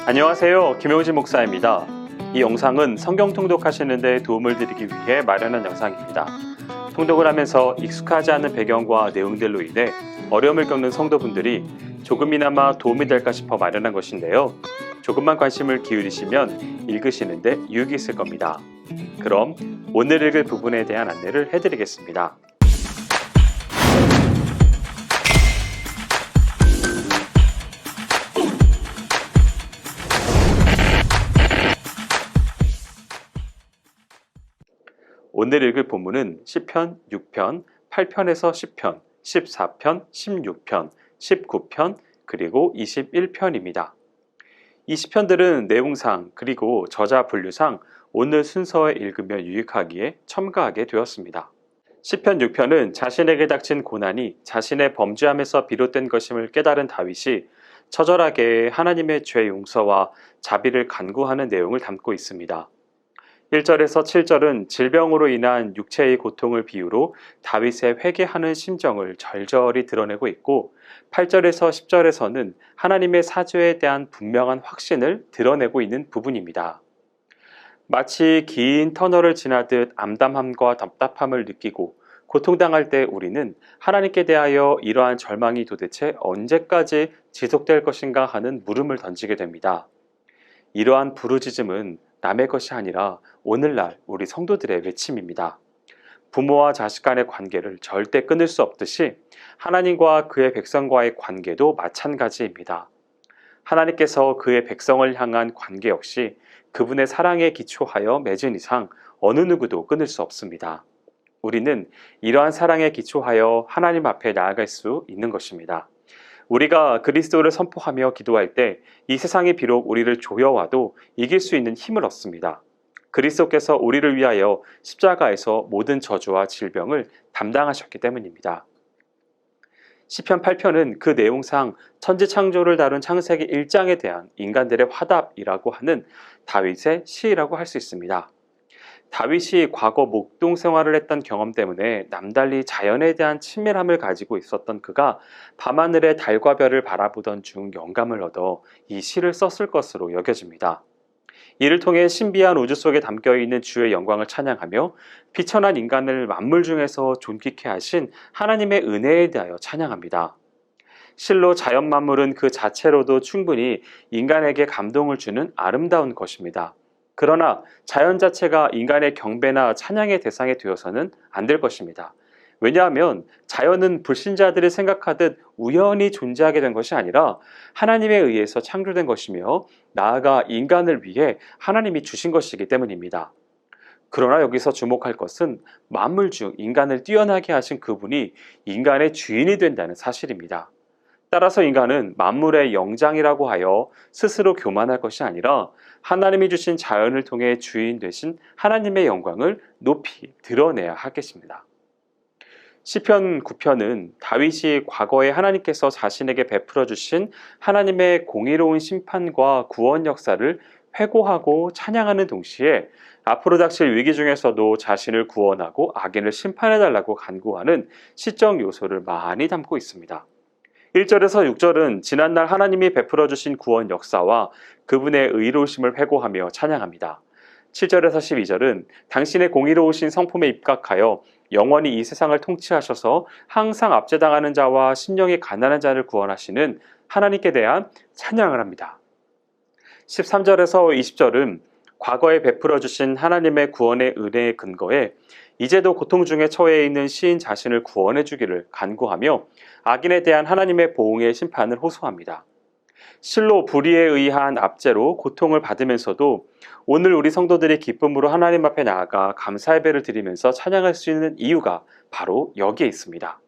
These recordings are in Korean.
안녕하세요. 김용진 목사입니다. 이 영상은 성경 통독하시는 데 도움을 드리기 위해 마련한 영상입니다. 통독을 하면서 익숙하지 않은 배경과 내용들로 인해 어려움을 겪는 성도분들이 조금이나마 도움이 될까 싶어 마련한 것인데요. 조금만 관심을 기울이시면 읽으시는 데 유익이 있을 겁니다. 그럼 오늘 읽을 부분에 대한 안내를 해드리겠습니다. 오늘 읽을 본문은 시편 6편, 8편에서 10편, 14편, 16편, 19편, 그리고 21편입니다. 이 시편들은 내용상 그리고 저자 분류상 오늘 순서에 읽으면 유익하기에 첨가하게 되었습니다. 시편 6편은 자신에게 닥친 고난이 자신의 범죄함에서 비롯된 것임을 깨달은 다윗이 처절하게 하나님의 죄 용서와 자비를 간구하는 내용을 담고 있습니다. 1절에서 7절은 질병으로 인한 육체의 고통을 비유로 다윗의 회개하는 심정을 절절히 드러내고 있고 8절에서 10절에서는 하나님의 사죄에 대한 분명한 확신을 드러내고 있는 부분입니다. 마치 긴 터널을 지나듯 암담함과 답답함을 느끼고 고통당할 때 우리는 하나님께 대하여 이러한 절망이 도대체 언제까지 지속될 것인가 하는 물음을 던지게 됩니다. 이러한 부르짖음은 남의 것이 아니라 오늘날 우리 성도들의 외침입니다. 부모와 자식 간의 관계를 절대 끊을 수 없듯이 하나님과 그의 백성과의 관계도 마찬가지입니다. 하나님께서 그의 백성을 향한 관계 역시 그분의 사랑에 기초하여 맺은 이상 어느 누구도 끊을 수 없습니다. 우리는 이러한 사랑에 기초하여 하나님 앞에 나아갈 수 있는 것입니다. 우리가 그리스도를 선포하며 기도할 때 이 세상이 비록 우리를 조여와도 이길 수 있는 힘을 얻습니다. 그리스도께서 우리를 위하여 십자가에서 모든 저주와 질병을 담당하셨기 때문입니다. 시편 8편은 그 내용상 천지창조를 다룬 창세기 1장에 대한 인간들의 화답이라고 하는 다윗의 시라고 할 수 있습니다. 다윗이 과거 목동 생활을 했던 경험 때문에 남달리 자연에 대한 친밀함을 가지고 있었던 그가 밤하늘의 달과 별을 바라보던 중 영감을 얻어 이 시를 썼을 것으로 여겨집니다. 이를 통해 신비한 우주 속에 담겨있는 주의 영광을 찬양하며 비천한 인간을 만물 중에서 존귀케 하신 하나님의 은혜에 대하여 찬양합니다. 실로 자연 만물은 그 자체로도 충분히 인간에게 감동을 주는 아름다운 것입니다. 그러나 자연 자체가 인간의 경배나 찬양의 대상이 되어서는 안 될 것입니다. 왜냐하면 자연은 불신자들이 생각하듯 우연히 존재하게 된 것이 아니라 하나님에 의해서 창조된 것이며 나아가 인간을 위해 하나님이 주신 것이기 때문입니다. 그러나 여기서 주목할 것은 만물 중 인간을 뛰어나게 하신 그분이 인간의 주인이 된다는 사실입니다. 따라서 인간은 만물의 영장이라고 하여 스스로 교만할 것이 아니라 하나님이 주신 자연을 통해 주인 되신 하나님의 영광을 높이 드러내야 하겠습니다. 시편 9편은 다윗이 과거에 하나님께서 자신에게 베풀어 주신 하나님의 공의로운 심판과 구원 역사를 회고하고 찬양하는 동시에 앞으로 닥칠 위기 중에서도 자신을 구원하고 악인을 심판해달라고 간구하는 시적 요소를 많이 담고 있습니다. 1절에서 6절은 지난날 하나님이 베풀어 주신 구원 역사와 그분의 의로우심을 회고하며 찬양합니다. 7절에서 12절은 당신의 공의로우신 성품에 입각하여 영원히 이 세상을 통치하셔서 항상 압제당하는 자와 심령이 가난한 자를 구원하시는 하나님께 대한 찬양을 합니다. 13절에서 20절은 과거에 베풀어 주신 하나님의 구원의 은혜에 근거해 이제도 고통 중에 처해 있는 시인 자신을 구원해 주기를 간구하며 악인에 대한 하나님의 보응의 심판을 호소합니다. 실로 불의에 의한 압제로 고통을 받으면서도 오늘 우리 성도들이 기쁨으로 하나님 앞에 나아가 감사 예배를 드리면서 찬양할 수 있는 이유가 바로 여기에 있습니다.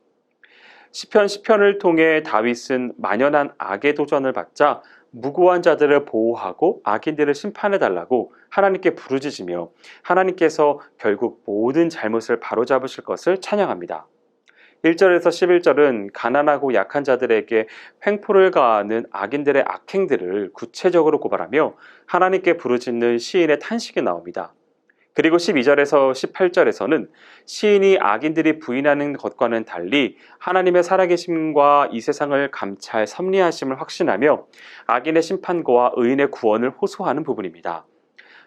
시편 10편을 통해 다윗은 만연한 악의 도전을 받자 무고한 자들을 보호하고 악인들을 심판해달라고 하나님께 부르짖으며 하나님께서 결국 모든 잘못을 바로잡으실 것을 찬양합니다. 1절에서 11절은 가난하고 약한 자들에게 횡포를 가하는 악인들의 악행들을 구체적으로 고발하며 하나님께 부르짖는 시인의 탄식이 나옵니다. 그리고 12절에서 18절에서는 시인이 악인들이 부인하는 것과는 달리 하나님의 살아계심과 이 세상을 감찰 섭리하심을 확신하며 악인의 심판과 의인의 구원을 호소하는 부분입니다.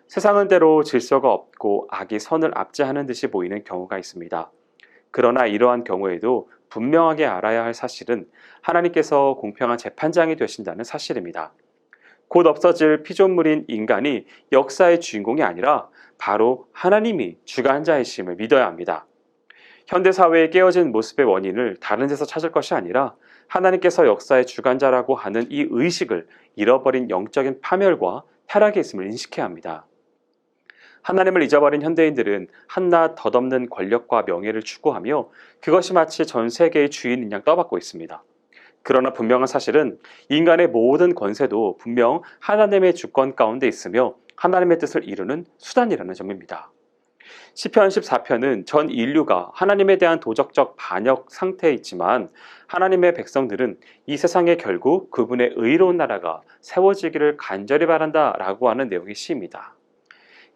세상은 때로 질서가 없고 악이 선을 압제하는 듯이 보이는 경우가 있습니다. 그러나 이러한 경우에도 분명하게 알아야 할 사실은 하나님께서 공평한 재판장이 되신다는 사실입니다. 곧 없어질 피조물인 인간이 역사의 주인공이 아니라 바로 하나님이 주관자이심을 믿어야 합니다. 현대사회의 깨어진 모습의 원인을 다른 데서 찾을 것이 아니라 하나님께서 역사의 주관자라고 하는 이 의식을 잃어버린 영적인 파멸과 타락에 있음을 인식해야 합니다. 하나님을 잊어버린 현대인들은 한낱 덧없는 권력과 명예를 추구하며 그것이 마치 전 세계의 주인인 양 떠받고 있습니다. 그러나 분명한 사실은 인간의 모든 권세도 분명 하나님의 주권 가운데 있으며 하나님의 뜻을 이루는 수단이라는 점입니다. 시편 14편은 전 인류가 하나님에 대한 도덕적 반역 상태에 있지만 하나님의 백성들은 이 세상에 결국 그분의 의로운 나라가 세워지기를 간절히 바란다라고 하는 내용의 시입니다.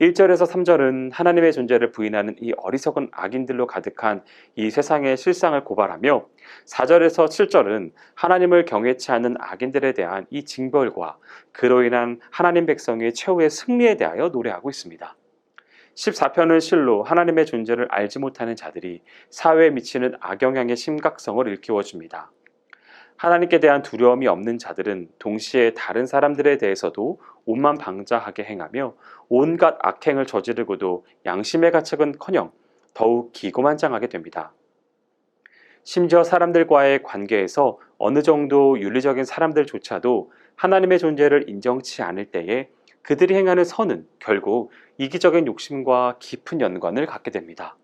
1절에서 3절은 하나님의 존재를 부인하는 이 어리석은 악인들로 가득한 이 세상의 실상을 고발하며 4절에서 7절은 하나님을 경외치 않는 악인들에 대한 이 징벌과 그로 인한 하나님 백성의 최후의 승리에 대하여 노래하고 있습니다. 14편은 실로 하나님의 존재를 알지 못하는 자들이 사회에 미치는 악영향의 심각성을 일깨워줍니다. 하나님께 대한 두려움이 없는 자들은 동시에 다른 사람들에 대해서도 오만방자하게 행하며 온갖 악행을 저지르고도 양심의 가책은커녕 더욱 기고만장하게 됩니다. 심지어 사람들과의 관계에서 어느 정도 윤리적인 사람들조차도 하나님의 존재를 인정치 않을 때에 그들이 행하는 선은 결국 이기적인 욕심과 깊은 연관을 갖게 됩니다.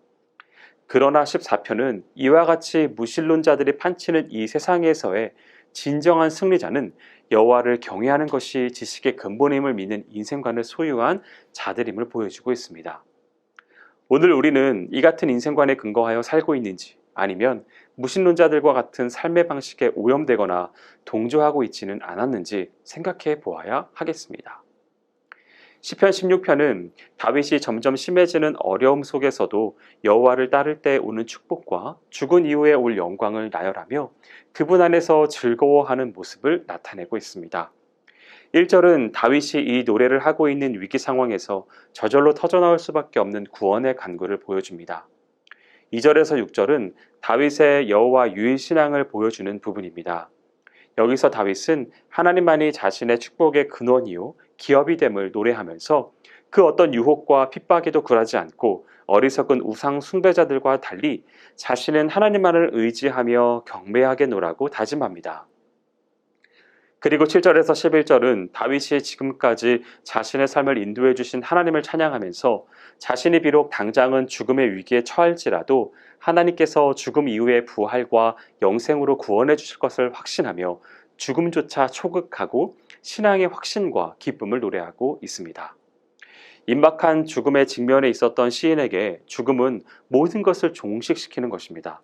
그러나 14편은 이와 같이 무신론자들이 판치는 이 세상에서의 진정한 승리자는 여호와를 경외하는 것이 지식의 근본임을 믿는 인생관을 소유한 자들임을 보여주고 있습니다. 오늘 우리는 이 같은 인생관에 근거하여 살고 있는지 아니면 무신론자들과 같은 삶의 방식에 오염되거나 동조하고 있지는 않았는지 생각해 보아야 하겠습니다. 시편 16편은 다윗이 점점 심해지는 어려움 속에서도 여호와를 따를 때 오는 축복과 죽은 이후에 올 영광을 나열하며 그분 안에서 즐거워하는 모습을 나타내고 있습니다. 1절은 다윗이 이 노래를 하고 있는 위기 상황에서 저절로 터져나올 수밖에 없는 구원의 간구를 보여줍니다. 2절에서 6절은 다윗의 여호와 유일신앙을 보여주는 부분입니다. 여기서 다윗은 하나님만이 자신의 축복의 근원이요 기업이 됨을 노래하면서 그 어떤 유혹과 핍박에도 굴하지 않고 어리석은 우상 숭배자들과 달리 자신은 하나님만을 의지하며 경배하게 노라고 다짐합니다. 그리고 7절에서 11절은 다윗이 지금까지 자신의 삶을 인도해 주신 하나님을 찬양하면서 자신이 비록 당장은 죽음의 위기에 처할지라도 하나님께서 죽음 이후의 부활과 영생으로 구원해 주실 것을 확신하며 죽음조차 초극하고 신앙의 확신과 기쁨을 노래하고 있습니다. 임박한 죽음의 직면에 있었던 시인에게 죽음은 모든 것을 종식시키는 것입니다.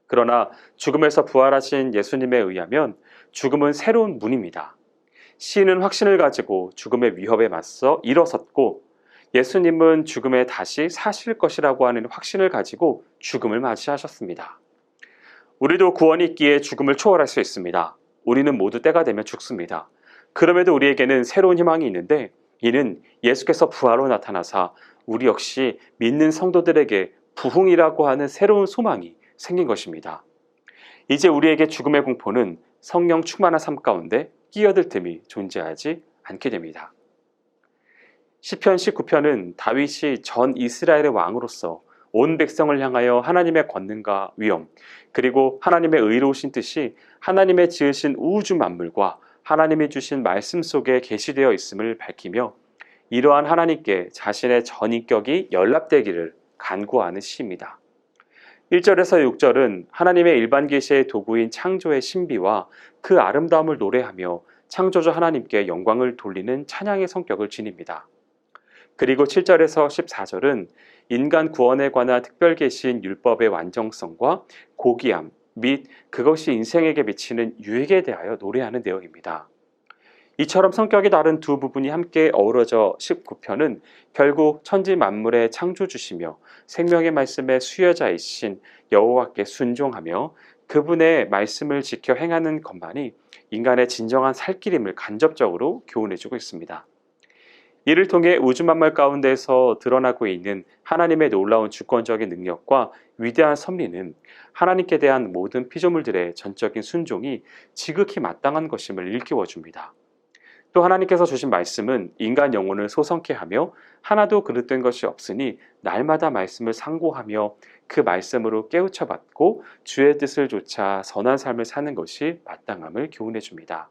그러나 죽음에서 부활하신 예수님에 의하면 죽음은 새로운 문입니다. 시인은 확신을 가지고 죽음의 위협에 맞서 일어섰고 예수님은 죽음에 다시 사실 것이라고 하는 확신을 가지고 죽음을 맞이하셨습니다. 우리도 구원이 있기에 죽음을 초월할 수 있습니다. 우리는 모두 때가 되면 죽습니다. 그럼에도 우리에게는 새로운 희망이 있는데 이는 예수께서 부활로 나타나사 우리 역시 믿는 성도들에게 부흥이라고 하는 새로운 소망이 생긴 것입니다. 이제 우리에게 죽음의 공포는 성령 충만한 삶 가운데 끼어들 틈이 존재하지 않게 됩니다. 시편 19편은 다윗이 전 이스라엘의 왕으로서 온 백성을 향하여 하나님의 권능과 위엄 그리고 하나님의 의로우신 뜻이 하나님의 지으신 우주 만물과 하나님이 주신 말씀 속에 계시되어 있음을 밝히며 이러한 하나님께 자신의 전인격이 연락되기를 간구하는 시입니다. 1절에서 6절은 하나님의 일반 계시의 도구인 창조의 신비와 그 아름다움을 노래하며 창조주 하나님께 영광을 돌리는 찬양의 성격을 지닙니다. 그리고 7절에서 14절은 인간 구원에 관한 특별 계시인 율법의 완전성과 고귀함 및 그것이 인생에게 미치는 유익에 대하여 노래하는 내용입니다. 이처럼 성격이 다른 두 부분이 함께 어우러져 19편은 결국 천지 만물의 창조주시며 생명의 말씀의 수여자이신 여호와께 순종하며 그분의 말씀을 지켜 행하는 것만이 인간의 진정한 살 길임을 간접적으로 교훈해주고 있습니다. 이를 통해 우주 만물 가운데서 드러나고 있는 하나님의 놀라운 주권적인 능력과 위대한 섭리는 하나님께 대한 모든 피조물들의 전적인 순종이 지극히 마땅한 것임을 일깨워 줍니다. 또 하나님께서 주신 말씀은 인간 영혼을 소성케 하며 하나도 그릇된 것이 없으니 날마다 말씀을 상고하며 그 말씀으로 깨우쳐 받고 주의 뜻을 좇아 선한 삶을 사는 것이 마땅함을 교훈해 줍니다.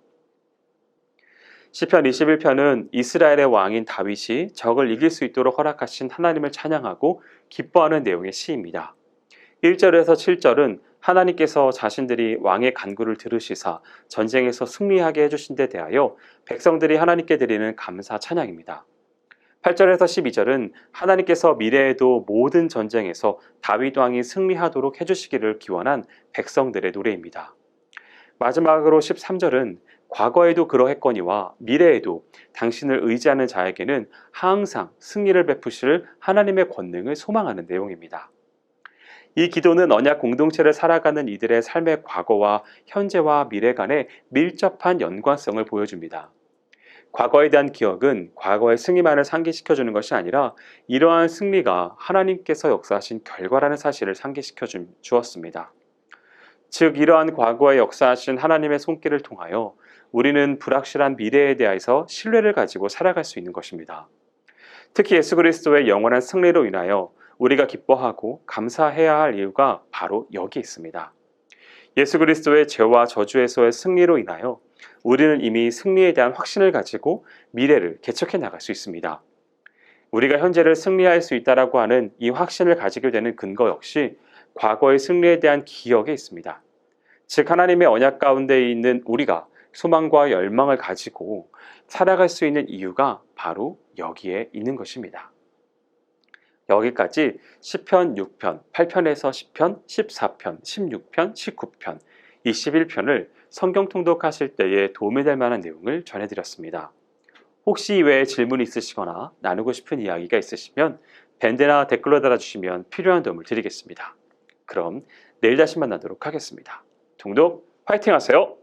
시편 21편은 이스라엘의 왕인 다윗이 적을 이길 수 있도록 허락하신 하나님을 찬양하고 기뻐하는 내용의 시입니다. 1절에서 7절은 하나님께서 자신들이 왕의 간구를 들으시사 전쟁에서 승리하게 해주신 데 대하여 백성들이 하나님께 드리는 감사 찬양입니다. 8절에서 12절은 하나님께서 미래에도 모든 전쟁에서 다윗 왕이 승리하도록 해주시기를 기원한 백성들의 노래입니다. 마지막으로 13절은 과거에도 그러했거니와 미래에도 당신을 의지하는 자에게는 항상 승리를 베푸실 하나님의 권능을 소망하는 내용입니다. 이 기도는 언약 공동체를 살아가는 이들의 삶의 과거와 현재와 미래 간의 밀접한 연관성을 보여줍니다. 과거에 대한 기억은 과거의 승리만을 상기시켜주는 것이 아니라 이러한 승리가 하나님께서 역사하신 결과라는 사실을 상기시켜 주었습니다. 즉 이러한 과거에 역사하신 하나님의 손길을 통하여 우리는 불확실한 미래에 대해서 신뢰를 가지고 살아갈 수 있는 것입니다. 특히 예수 그리스도의 영원한 승리로 인하여 우리가 기뻐하고 감사해야 할 이유가 바로 여기 있습니다. 예수 그리스도의 죄와 저주에서의 승리로 인하여 우리는 이미 승리에 대한 확신을 가지고 미래를 개척해 나갈 수 있습니다. 우리가 현재를 승리할 수 있다라고 하는 이 확신을 가지게 되는 근거 역시 과거의 승리에 대한 기억에 있습니다. 즉 하나님의 언약 가운데 있는 우리가 소망과 열망을 가지고 살아갈 수 있는 이유가 바로 여기에 있는 것입니다. 여기까지 시편 6편, 8편에서 10편, 14편, 16편, 19편, 21편을 성경 통독하실 때에 도움이 될 만한 내용을 전해드렸습니다. 혹시 이외에 질문이 있으시거나 나누고 싶은 이야기가 있으시면 밴드나 댓글로 달아주시면 필요한 도움을 드리겠습니다. 그럼 내일 다시 만나도록 하겠습니다. 통독 화이팅 하세요!